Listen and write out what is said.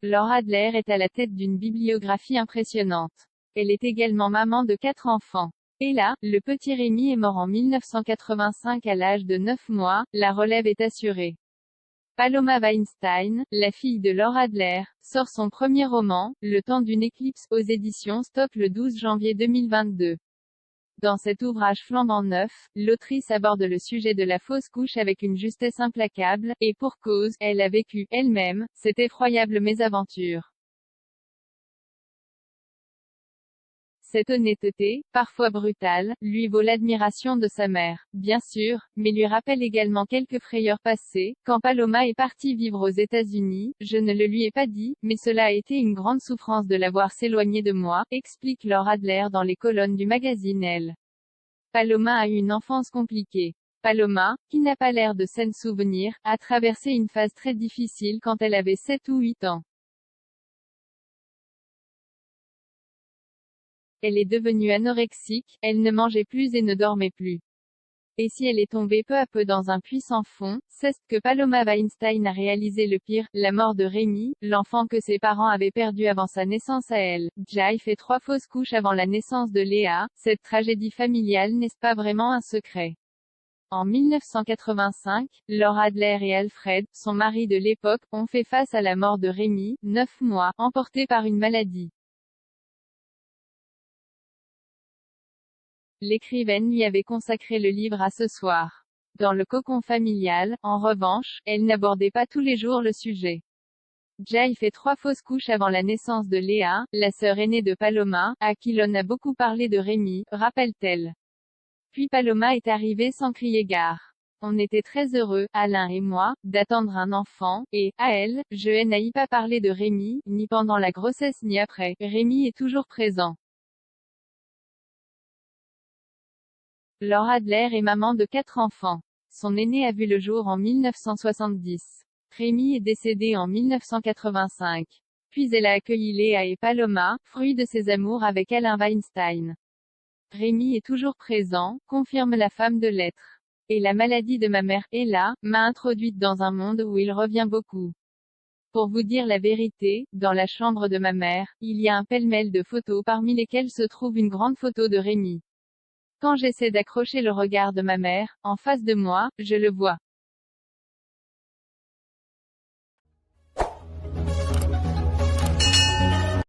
Laura Adler est à la tête d'une bibliographie impressionnante. Elle est également maman de 4 enfants. Ella, le petit Rémi est mort en 1985 à l'âge de 9 mois, la relève est assurée. Paloma Weinstein, la fille de Laura Adler, sort son premier roman, Le temps d'une éclipse, aux éditions Stock le 12 janvier 2022. Dans cet ouvrage flambant neuf, l'autrice aborde le sujet de la fausse couche avec une justesse implacable, et pour cause, elle a vécu, elle-même, cette effroyable mésaventure. Cette honnêteté, parfois brutale, lui vaut l'admiration de sa mère, bien sûr, mais lui rappelle également quelques frayeurs passées. Quand Paloma est partie vivre aux États-Unis, je ne le lui ai pas dit, mais cela a été une grande souffrance de la voir s'éloigner de moi, explique Laura Adler dans les colonnes du magazine Elle. Paloma a eu une enfance compliquée. Paloma, qui n'a pas l'air de saine souvenir, a traversé une phase très difficile quand elle avait 7 ou 8 ans. Elle est devenue anorexique, elle ne mangeait plus et ne dormait plus. Et si elle est tombée peu à peu dans un puits sans fond, c'est ce que Paloma Weinstein a réalisé le pire, la mort de Rémi, l'enfant que ses parents avaient perdu avant sa naissance à elle. Jai fait 3 fausses couches avant la naissance de Léa. Cette tragédie familiale n'est pas vraiment un secret. En 1985, Laura Adler et Alfred, son mari de l'époque, ont fait face à la mort de Rémi, 9 mois, emporté par une maladie. L'écrivaine lui avait consacré le livre à ce soir. Dans le cocon familial, en revanche, elle n'abordait pas tous les jours le sujet. Jai fait 3 fausses couches avant la naissance de Léa, la sœur aînée de Paloma, à qui l'on a beaucoup parlé de Rémi, rappelle-t-elle. Puis Paloma est arrivée sans crier gare. On était très heureux, Alain et moi, d'attendre un enfant, et, à elle, je n'ai pas parlé de Rémi, ni pendant la grossesse ni après. Rémi est toujours présent. Laura Adler est maman de 4 enfants. Son aîné a vu le jour en 1970. Rémi est décédé en 1985. Puis elle a accueilli Léa et Paloma, fruit de ses amours avec Alain Weinstein. Rémi est toujours présent, confirme la femme de lettres. Et la maladie de ma mère, Ella, m'a introduite dans un monde où il revient beaucoup. Pour vous dire la vérité, dans la chambre de ma mère, il y a un pêle-mêle de photos parmi lesquelles se trouve une grande photo de Rémi. Quand j'essaie d'accrocher le regard de ma mère, en face de moi, je le vois.